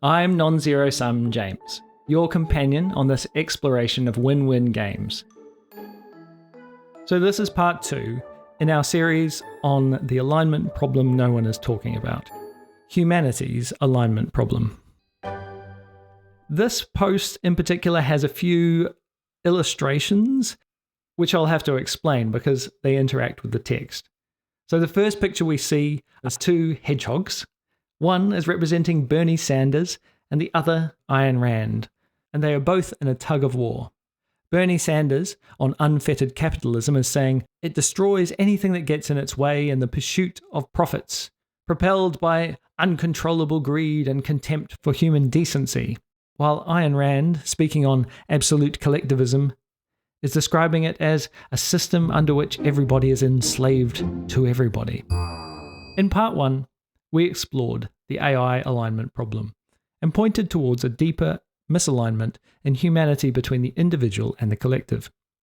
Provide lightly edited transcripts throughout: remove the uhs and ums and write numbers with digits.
I'm Non-Zero Sum James, your companion on this exploration of win-win games. So this is part 2 in our series on the alignment problem no one is talking about, humanity's alignment problem. This post in particular has a few illustrations, which I'll have to explain because they interact with the text. So the first picture we see is two hedgehogs. One is representing Bernie Sanders and the other Ayn Rand, and they are both in a tug of war. Bernie Sanders, on unfettered capitalism, is saying it destroys anything that gets in its way in the pursuit of profits, propelled by uncontrollable greed and contempt for human decency, while Ayn Rand, speaking on absolute collectivism, is describing it as a system under which everybody is enslaved to everybody. In part 1, we explored the AI alignment problem and pointed towards a deeper misalignment in humanity between the individual and the collective.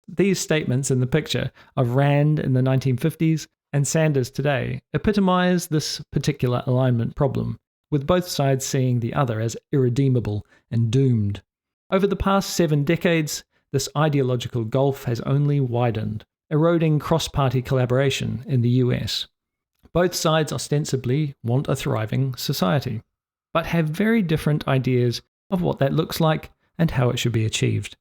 These statements in the picture of Rand in the 1950s and Sanders today epitomize this particular alignment problem, with both sides seeing the other as irredeemable and doomed. Over the past 7 decades, this ideological gulf has only widened, eroding cross-party collaboration in the US. Both sides ostensibly want a thriving society, but have very different ideas of what that looks like and how it should be achieved.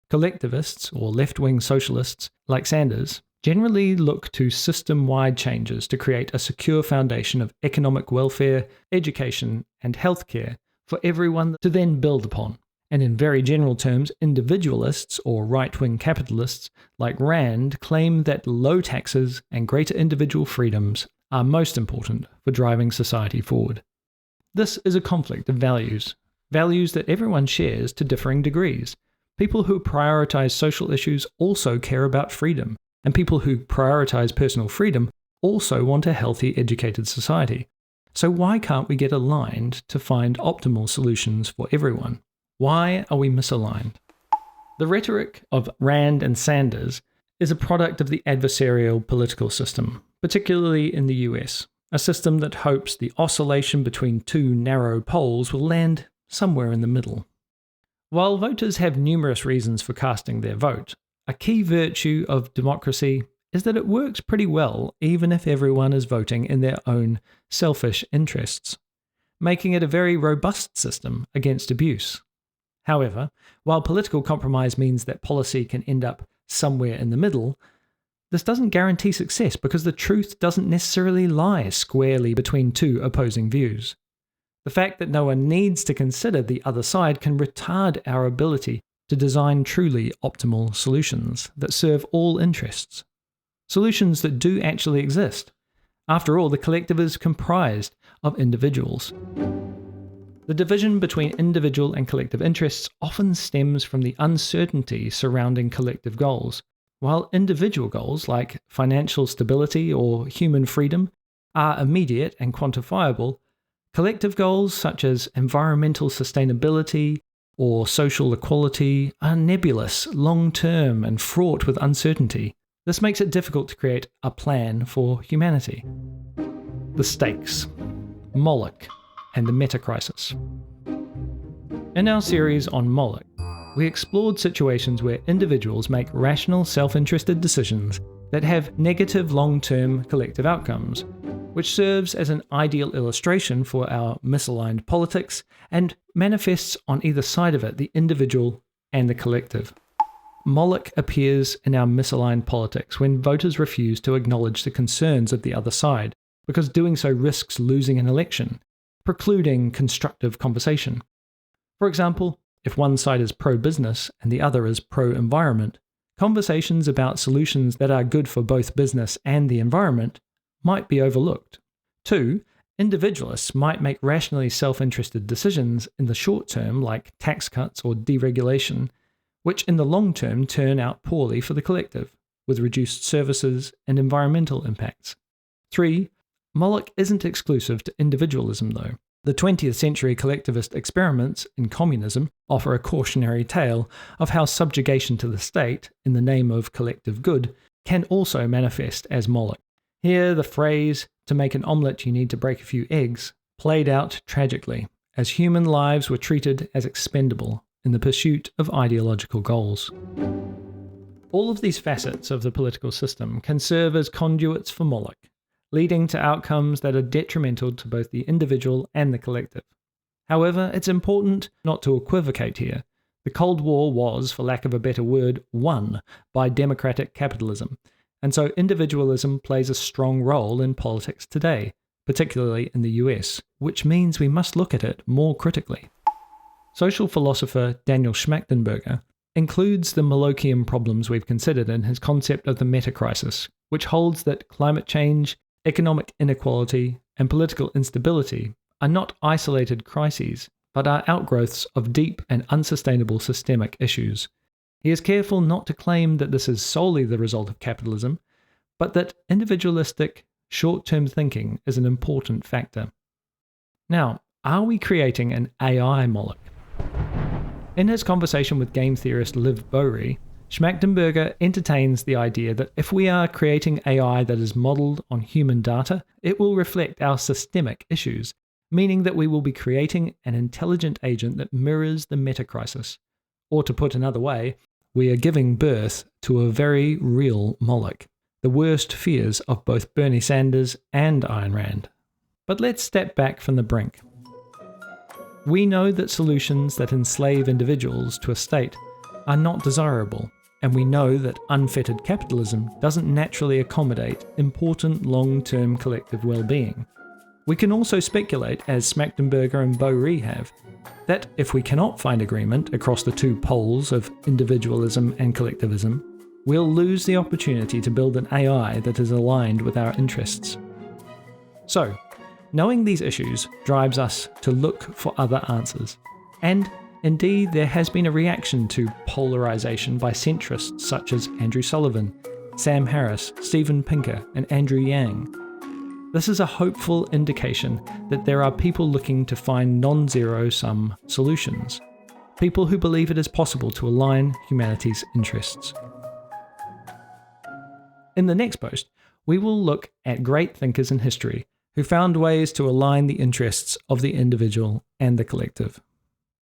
Collectivists, or left-wing socialists, like Sanders, generally look to system-wide changes to create a secure foundation of economic welfare, education, and healthcare for everyone to then build upon. And in very general terms, individualists, or right-wing capitalists, like Rand, claim that low taxes and greater individual freedoms are most important for driving society forward. This is a conflict of values that everyone shares to differing degrees. People who prioritize social issues also care about freedom, and people who prioritize personal freedom also want a healthy, educated society. So why can't we get aligned to find optimal solutions for everyone? Why are we misaligned? The rhetoric of Rand and Sanders is a product of the adversarial political system, particularly in the US, a system that hopes the oscillation between two narrow poles will land somewhere in the middle. While voters have numerous reasons for casting their vote, a key virtue of democracy is that it works pretty well even if everyone is voting in their own selfish interests, making it a very robust system against abuse. However, while political compromise means that policy can end up somewhere in the middle, this doesn't guarantee success because the truth doesn't necessarily lie squarely between two opposing views. The fact that no one needs to consider the other side can retard our ability to design truly optimal solutions that serve all interests. Solutions that do actually exist. After all, the collective is comprised of individuals. The division between individual and collective interests often stems from the uncertainty surrounding collective goals. While individual goals like financial stability or human freedom are immediate and quantifiable, collective goals such as environmental sustainability or social equality are nebulous, long-term, and fraught with uncertainty. This makes it difficult to create a plan for humanity. The stakes, Moloch, and the meta-crisis. In our series on Moloch, we explored situations where individuals make rational, self-interested decisions that have negative long-term collective outcomes, which serves as an ideal illustration for our misaligned politics and manifests on either side of it, the individual and the collective. Moloch appears in our misaligned politics when voters refuse to acknowledge the concerns of the other side, because doing so risks losing an election, precluding constructive conversation. For example, if one side is pro-business and the other is pro-environment, conversations about solutions that are good for both business and the environment might be overlooked. 2, individualists might make rationally self-interested decisions in the short term, like tax cuts or deregulation, which in the long term turn out poorly for the collective, with reduced services and environmental impacts. 3, Moloch isn't exclusive to individualism though. The 20th century collectivist experiments in communism offer a cautionary tale of how subjugation to the state, in the name of collective good, can also manifest as Moloch. Here the phrase, "to make an omelette you need to break a few eggs," played out tragically, as human lives were treated as expendable in the pursuit of ideological goals. All of these facets of the political system can serve as conduits for Moloch, leading to outcomes that are detrimental to both the individual and the collective. However, it's important not to equivocate here. The Cold War was, for lack of a better word, won by democratic capitalism, and so individualism plays a strong role in politics today, particularly in the US, which means we must look at it more critically. Social philosopher Daniel Schmachtenberger includes the Molochian problems we've considered in his concept of the meta-crisis, which holds that climate change, economic inequality, and political instability are not isolated crises, but are outgrowths of deep and unsustainable systemic issues. He is careful not to claim that this is solely the result of capitalism, but that individualistic, short-term thinking is an important factor. Now, are we creating an AI Moloch? In his conversation with game theorist Liv Boehre, Schmachtenberger entertains the idea that if we are creating AI that is modeled on human data, it will reflect our systemic issues, meaning that we will be creating an intelligent agent that mirrors the meta-crisis. Or to put another way, we are giving birth to a very real Moloch, the worst fears of both Bernie Sanders and Ayn Rand. But let's step back from the brink. We know that solutions that enslave individuals to a state are not desirable, and we know that unfettered capitalism doesn't naturally accommodate important long-term collective well-being. We can also speculate, as Schmachtenberger and Boehre have, that if we cannot find agreement across the two poles of individualism and collectivism, we'll lose the opportunity to build an AI that is aligned with our interests. So, knowing these issues drives us to look for other answers. And indeed, there has been a reaction to polarization by centrists such as Andrew Sullivan, Sam Harris, Steven Pinker, and Andrew Yang. This is a hopeful indication that there are people looking to find non-zero-sum solutions, people who believe it is possible to align humanity's interests. In the next post, we will look at great thinkers in history who found ways to align the interests of the individual and the collective.